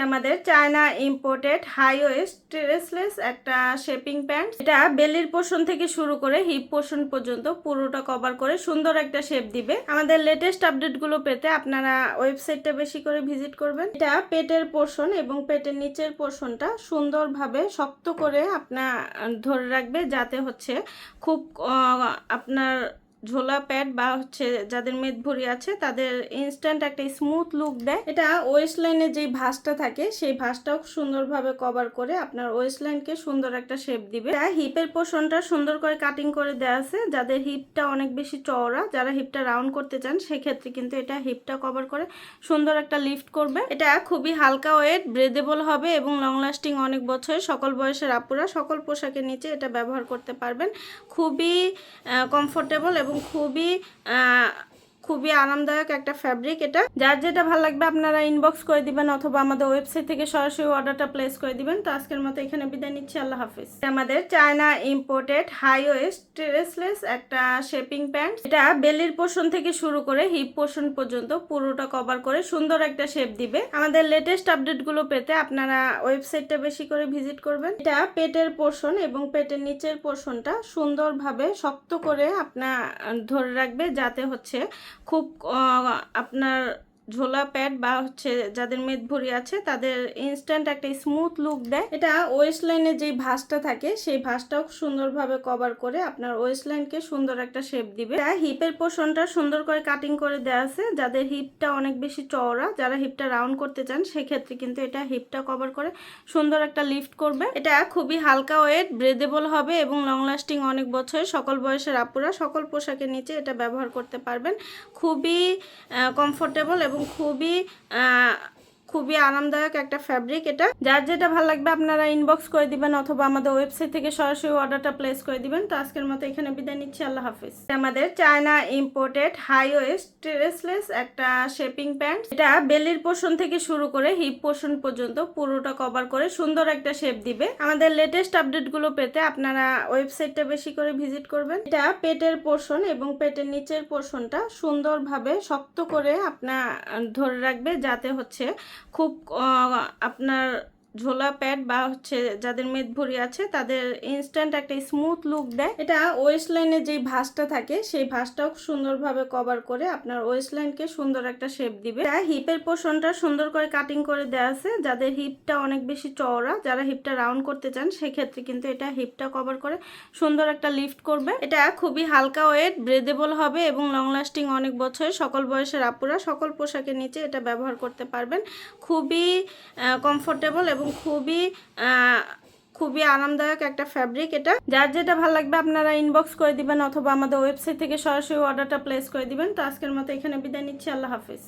আমাদের China imported high West stressless একটা shaping pant. এটা বেলির পোর্শন থেকে শুরু করে হিপ পোর্শন পর্যন্ত পুরোটা কভার করে সুন্দর একটা শেপ দিবে। আমাদের লেটেস্ট আপডেট গুলো পেতে আপনারা ওয়েবসাইটটা বেশি করে ভিজিট করবেন। এটা পেটের পোর্শন এবং পেটের নিচের পোর্শনটা সুন্দরভাবে শক্ত করে আপনার ধরে রাখবে, যাতে হচ্ছে খুব আপনার ঝোলা প্যাড বা হচ্ছে যাদের মেদভরি আছে তাদের ইনস্ট্যান্ট একটা স্মুথ লুক দেয়। এটা ওয়েস্ট লাইনে যে ভাঁজটা থাকে সেই ভাঁজটাও সুন্দরভাবে কভার করে আপনার ওয়েস্ট লাইনকে সুন্দর একটা শেপ দিবে। হিপের পোর্শনটা সুন্দর করে কাটিং করে দেওয়া আছে। যাদের হিপটা অনেক বেশি চওড়া, যারা হিপটা রাউন্ড করতে চান সেক্ষেত্রে কিন্তু এটা হিপটা কভার করে সুন্দর একটা লিফট করবে। এটা খুবই হালকা ওয়েট, ব্রেদেবল হবে এবং লং লাস্টিং অনেক বছর। সকল বয়সের আপুরা সকল পোশাকের নিচে এটা ব্যবহার করতে পারবেন। খুবই কমফোর্টেবল এবং খুবই আরামদায়ক একটা ফ্যাব্রিক। এটা যার যেটা ভালো লাগবে আপনারা ইনবক্স করে দিবেন অথবা আমাদের ওয়েবসাইট থেকে সরাসরি অর্ডারটা প্লেস করে দিবেন। তো আজকের মতো এখানে বিদায় নিচ্ছি, আল্লাহ হাফিজ। আমাদের China imported high West stressless একটা শেপিং প্যান্ট। এটা বেলির পোর্শন থেকে শুরু করে হিপ পোর্শন পর্যন্ত পুরোটা কভার করে সুন্দর একটা শেপ দিবে। আমাদের লেটেস্ট আপডেট গুলো পেতে আপনারা ওয়েবসাইটটা বেশি করে ভিজিট করবেন। এটা পেটের পোর্শন এবং পেটের নিচের পোর্শনটা সুন্দরভাবে শক্ত করে আপনার ধরে রাখবে, যাতে হচ্ছে খুব আপনার ঝোলা প্যাড বা হচ্ছে যাদের মেদভরি আছে তাদের ইনস্ট্যান্ট একটা স্মুথ লুক দেয়। এটা ওয়েস্ট লাইনে যে ভাঁজটা থাকে সেই ভাঁজটাও সুন্দরভাবে কভার করে আপনার ওয়েস্ট লাইনকে সুন্দর একটা শেপ দিবে। এটা হিপের পোর্শনটা সুন্দর করে কাটিং করে দেওয়া আছে। যাদের হিপটা অনেক বেশি চওড়া, যারা হিপটা রাউন্ড করতে চান সেক্ষেত্রে কিন্তু এটা হিপটা কভার করে সুন্দর একটা লিফট করবে। এটা খুবই হালকা ওয়েট, ব্রেদেবল হবে এবং লং লাস্টিং অনেক বছর। সকল বয়সের আপুরা সকল পোশাকের নিচে এটা ব্যবহার করতে পারবেন। খুবই কমফোর্টেবল এবং খুবই আরামদায়ক একটা ফ্যাব্রিক। এটা যার যেটা ভালো লাগবে আপনারা ইনবক্স করে দিবেন অথবা আমাদের ওয়েবসাইট থেকে সরাসরি অর্ডারটা প্লেস করে দিবেন। তো আজকের মতো এখানে বিদায় নিচ্ছি, আল্লাহ হাফিজ। আমাদের China imported high West stressless একটা শেপিং প্যান্ট। এটা বেলির পোর্শন থেকে শুরু করে হিপ পোর্শন পর্যন্ত পুরোটা কভার করে সুন্দর একটা শেপ দিবে। আমাদের লেটেস্ট আপডেট গুলো পেতে আপনারা ওয়েবসাইটটা বেশি করে ভিজিট করবেন। এটা পেটের পোর্শন এবং পেটের নিচের পোর্শনটা সুন্দরভাবে শক্ত করে আপনার ধরে রাখবে, যাতে হচ্ছে খুব আপনার ঝোলা প্যাড বা হচ্ছে যাদের মেদভরি আছে তাদের ইনস্ট্যান্ট একটা স্মুথ লুক দেয়। এটা ওয়েস্ট লাইনে যে ভাঁজটা থাকে সেই ভাঁজটাও সুন্দরভাবে কভার করে আপনার ওয়েস্ট লাইনকে সুন্দর একটা শেপ দিবে। এটা হিপের পোর্শনটা সুন্দর করে কাটিং করে দেওয়া আছে। যাদের হিপটা অনেক বেশি চওড়া, যারা হিপটা রাউন্ড করতে চান সেক্ষেত্রে কিন্তু এটা হিপটা কভার করে সুন্দর একটা লিফট করবে। এটা খুবই হালকা ওয়েট, ব্রেদেবল হবে এবং লং লাস্টিং অনেক বছর। সকল বয়সের আপুরা সকল পোশাকের নিচে এটা ব্যবহার করতে পারবেন। খুবই কমফোর্টেবল এবং খুবই আরামদায়ক একটা ফ্যাব্রিক। এটা যার যেটা ভালো লাগবে আপনারা ইনবক্স করে দিবেন অথবা আমাদের ওয়েবসাইট থেকে সরাসরি অর্ডারটা প্লেস করে দিবেন। তো আজকের মতো এখানে বিদায় নিচ্ছি, আল্লাহ হাফিজ।